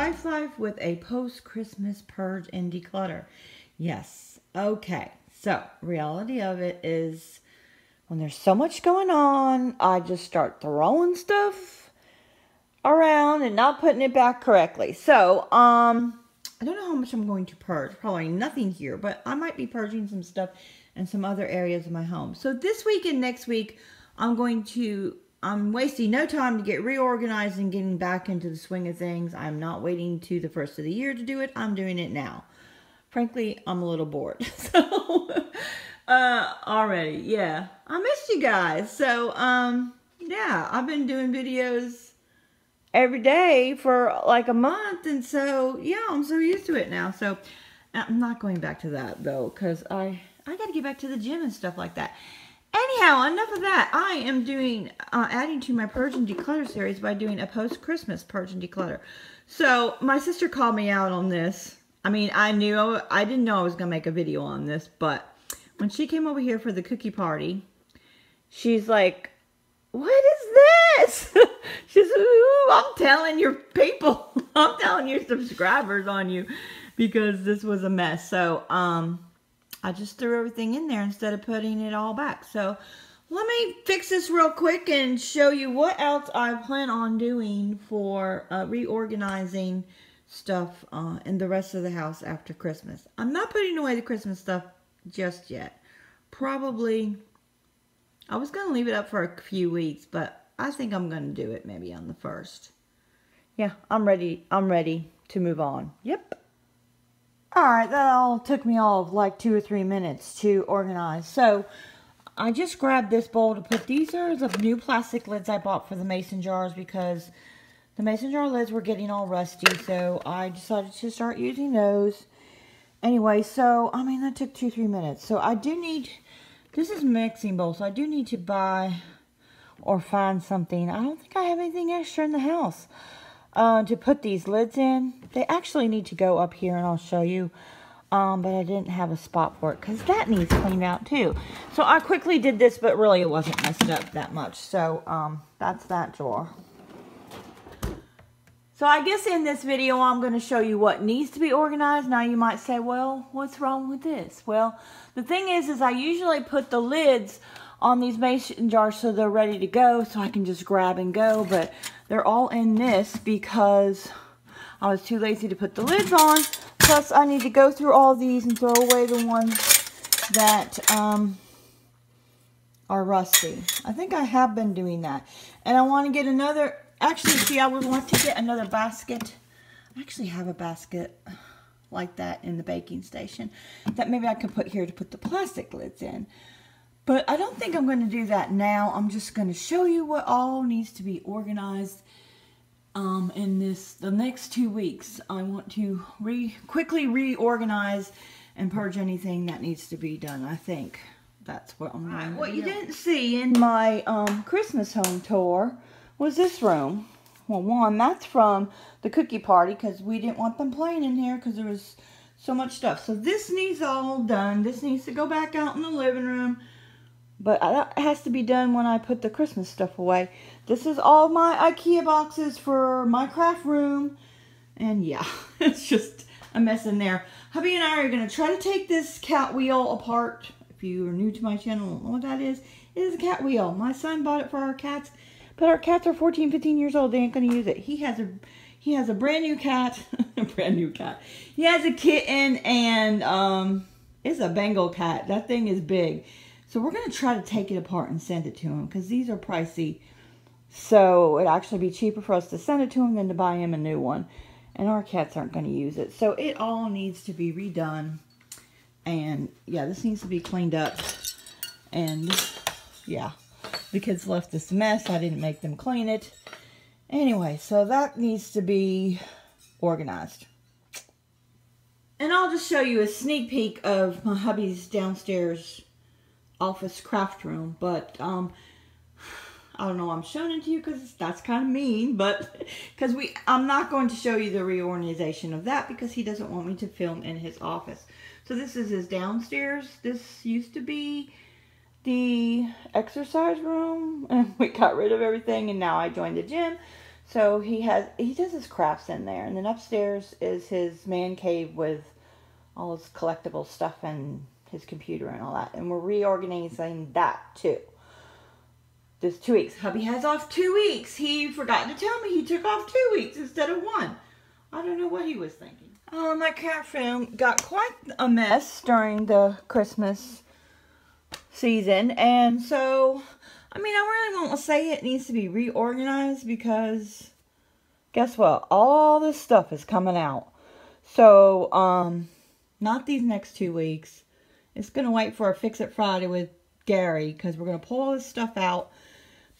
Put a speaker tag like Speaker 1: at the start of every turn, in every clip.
Speaker 1: Life with a post-Christmas purge and declutter. Yes. Okay. So, reality of it is when there's so much going on, I just start throwing stuff around and not putting it back correctly. So, I don't know how much I'm going to purge. Probably nothing here, but I might be purging some stuff in some other areas of my home. So this week and next week, I'm wasting no time to get reorganized and getting back into the swing of things. I'm not waiting to the first of the year to do it. I'm doing it now. Frankly, I'm a little bored. So, already, yeah. I missed you guys. So, yeah, I've been doing videos every day for like a month. And so, yeah, I'm so used to it now. So, I'm not going back to that, though, because I got to get back to the gym and stuff like that. Anyhow, enough of that. I am doing, adding to my Purge and Declutter series by doing a post-Christmas Purge and Declutter. So, my sister called me out on this. I mean, I didn't know I was going to make a video on this, but when she came over here for the cookie party, she's like, what is this? She said, ooh, I'm telling your people, I'm telling your subscribers on you, because this was a mess. So, I just threw everything in there instead of putting it all back. So, let me fix this real quick and show you what else I plan on doing for reorganizing stuff in the rest of the house after Christmas. I'm not putting away the Christmas stuff just yet. Probably, I was going to leave it up for a few weeks, but I think I'm going to do it maybe on the 1st. Yeah, I'm ready to move on. Yep. Alright, that all took me all of like 2 or 3 minutes to organize. So, I just grabbed this bowl to put, these are the new plastic lids I bought for the mason jars because the mason jar lids were getting all rusty, so I decided to start using those. Anyway, so, I mean, that took 2 or 3 minutes. So, I do need, this is mixing bowl, so I do need to buy or find something. I don't think I have anything extra in the house to put these lids in. They actually need to go up here, and I'll show you. But I didn't have a spot for it, because that needs cleaned out, too. So, I quickly did this, but really it wasn't messed up that much. So, that's that drawer. So I guess in this video, I'm going to show you what needs to be organized. Now you might say, well, what's wrong with this? Well, the thing is I usually put the lids on these mason jars so they're ready to go, so I can just grab and go. But they're all in this because I was too lazy to put the lids on. Plus, I need to go through all these and throw away the ones that are rusty. I think I have been doing that. And I want to get another... Actually, see, I would want to get another basket. I actually have a basket like that in the baking station that maybe I could put here to put the plastic lids in. But I don't think I'm going to do that now. I'm just going to show you what all needs to be organized in the next 2 weeks. I want to quickly reorganize and purge anything that needs to be done. I think that's what I'm going to do. What you didn't see in my Christmas home tour was this room. Well, one, that's from the cookie party because we didn't want them playing in here because there was so much stuff. So this needs all done. This needs to go back out in the living room. But that has to be done when I put the Christmas stuff away. This is all my IKEA boxes for my craft room. And yeah, it's just a mess in there. Hubby and I are going to try to take this cat wheel apart. If you are new to my channel, don't know what that is. It is a cat wheel. My son bought it for our cats. But our cats are 14, 15 years old. They ain't going to use it. He has a brand new cat. A brand new cat. He has a kitten and it's a Bengal cat. That thing is big. So we're going to try to take it apart and send it to him because these are pricey. So it'd actually be cheaper for us to send it to him than to buy him a new one. And our cats aren't going to use it. So it all needs to be redone. And yeah, this needs to be cleaned up. And yeah. The kids left this mess. I didn't make them clean it. Anyway, so that needs to be organized. And I'll just show you a sneak peek of my hubby's downstairs office craft room. But, I don't know why I'm showing it to you because that's kind of mean. But, because I'm not going to show you the reorganization of that because he doesn't want me to film in his office. So this is his downstairs. This used to be the exercise room, and we got rid of everything, and now I joined the gym. So he does his crafts in there. And then upstairs is his man cave with all his collectible stuff and his computer and all that. And we're reorganizing that too. This 2 weeks. Hubby has off 2 weeks. He forgot to tell me he took off 2 weeks instead of 1. I don't know what he was thinking. Oh, my craft room got quite a mess during the Christmas season. And so, I mean, I really won't say it needs to be reorganized because guess what? All this stuff is coming out. So, not these next 2 weeks. It's going to wait for a Fix It Friday with Gary because we're going to pull all this stuff out.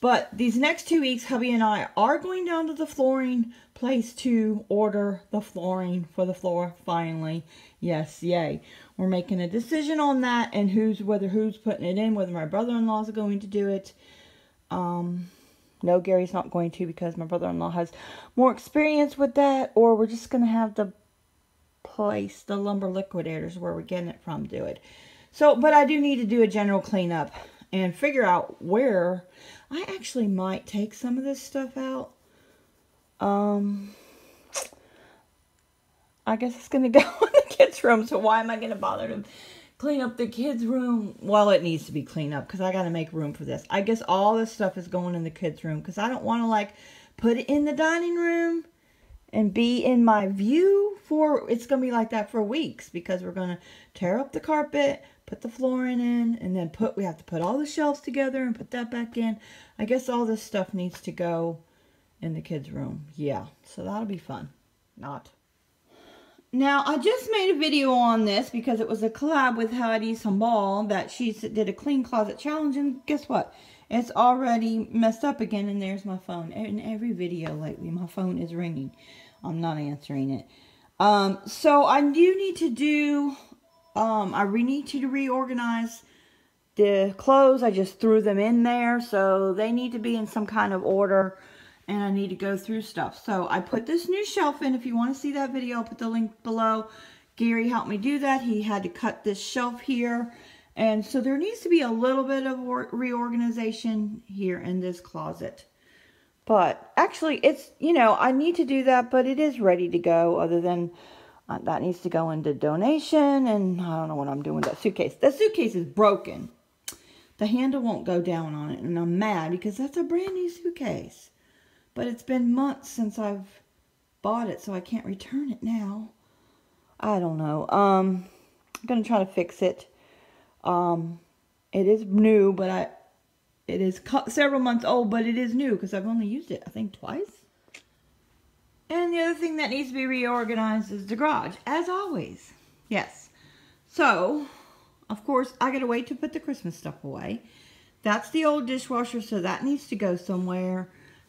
Speaker 1: But these next 2 weeks, hubby and I are going down to the flooring place to order the flooring for the floor finally. Yes, yay. We're making a decision on that and whether who's putting it in, whether my brother-in-law is going to do it. No, Gary's not going to because my brother-in-law has more experience with that, or we're just going to have the place, the lumber liquidators where we're getting it from, do it. So, but I do need to do a general cleanup and figure out where. I actually might take some of this stuff out. I guess it's going to go in the kids' room, so why am I going to bother to clean up the kids' room? Well, it needs to be cleaned up because I got to make room for this. I guess all this stuff is going in the kids' room because I don't want to, like, put it in the dining room and be in my view it's going to be like that for weeks because we're going to tear up the carpet, put the flooring in, and then we have to put all the shelves together and put that back in. I guess all this stuff needs to go in the kids' room. Yeah, so that'll be fun. Not. Now, I just made a video on this because it was a collab with Heidi Sonboul that she did a clean closet challenge, and guess what? It's already messed up again, and there's my phone. In every video lately, my phone is ringing. I'm not answering it. So I do need to do, need to reorganize the clothes. I just threw them in there, so they need to be in some kind of order, and I need to go through stuff. So I put this new shelf in. If you want to see that video, I'll put the link below. Gary helped me do that. He had to cut this shelf here. And so there needs to be a little bit of reorganization here in this closet. But actually, it's, I need to do that, but it is ready to go, other than that needs to go into donation, and I don't know what I'm doing with that suitcase. That suitcase is broken. The handle won't go down on it, and I'm mad because that's a brand new suitcase. But it's been months since I've bought it, so I can't return it now. I don't know. I'm going to try to fix it. It is new, but it is several months old, but it is new because I've only used it, I think, twice. And the other thing that needs to be reorganized is the garage, as always. Yes. So, of course, I got to wait to put the Christmas stuff away. That's the old dishwasher, so that needs to go somewhere.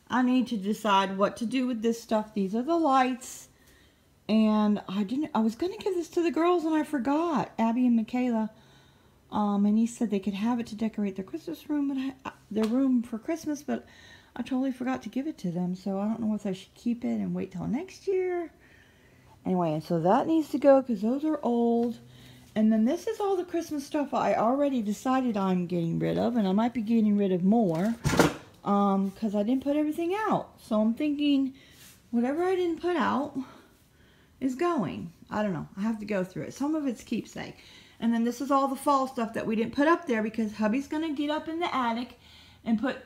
Speaker 1: I need to decide what to do with this stuff. These are the lights. And I was going to give this to the girls, and I forgot. Abby and Michaela. And he said they could have it to decorate their Christmas room, but their room for Christmas, but I totally forgot to give it to them, so I don't know if I should keep it and wait till next year. Anyway, and so that needs to go because those are old. And then this is all the Christmas stuff I already decided I'm getting rid of, and I might be getting rid of more because I didn't put everything out. So I'm thinking whatever I didn't put out is going. I don't know. I have to go through it. Some of it's keepsake. And then this is all the fall stuff that we didn't put up there because hubby's going to get up in the attic and put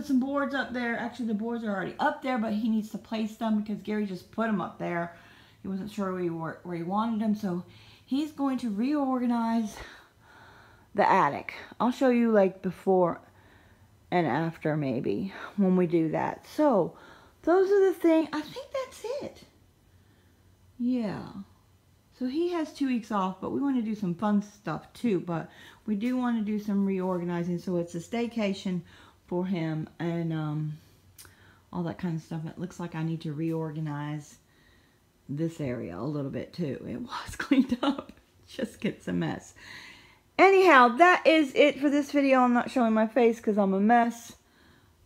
Speaker 1: some boards up there. Actually, the boards are already up there, but he needs to place them because Gary just put them up there. He wasn't sure where he wanted them, so he's going to reorganize the attic. I'll show you like before and after maybe when we do that. So those are the things. I think that's it. Yeah. So he has 2 weeks off, but we want to do some fun stuff too. But we do want to do some reorganizing. So it's a staycation for him and all that kind of stuff. It looks like I need to reorganize this area a little bit too. It was cleaned up. It just gets a mess. Anyhow, that is it for this video. I'm not showing my face because I'm a mess.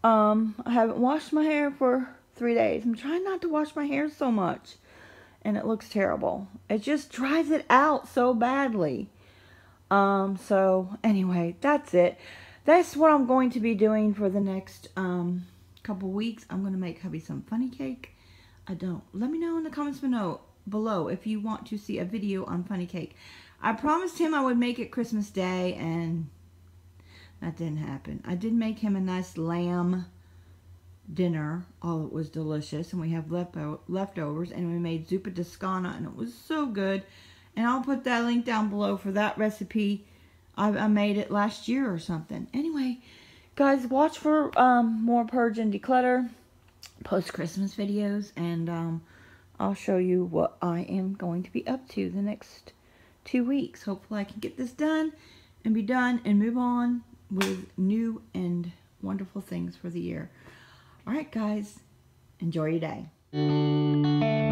Speaker 1: I haven't washed my hair for 3 days. I'm trying not to wash my hair so much. And it looks terrible. It just dries it out so badly. So anyway, that's it. That's what I'm going to be doing for the next couple weeks, I'm going to make hubby some funny cake. Let me know in the comments below if you want to see a video on funny cake. I promised him I would make it Christmas Day, and that didn't happen. I did make him a nice lamb dinner. Oh, it was delicious, and we have leftovers, and we made Zuppa Toscana, and it was so good. And I'll put that link down below for that recipe. I made it last year or something. Anyway, guys, watch for more Purge and Declutter post-Christmas videos, and I'll show you what I am going to be up to the next 2 weeks. Hopefully I can get this done and be done and move on with new and wonderful things for the year. Alright guys, enjoy your day.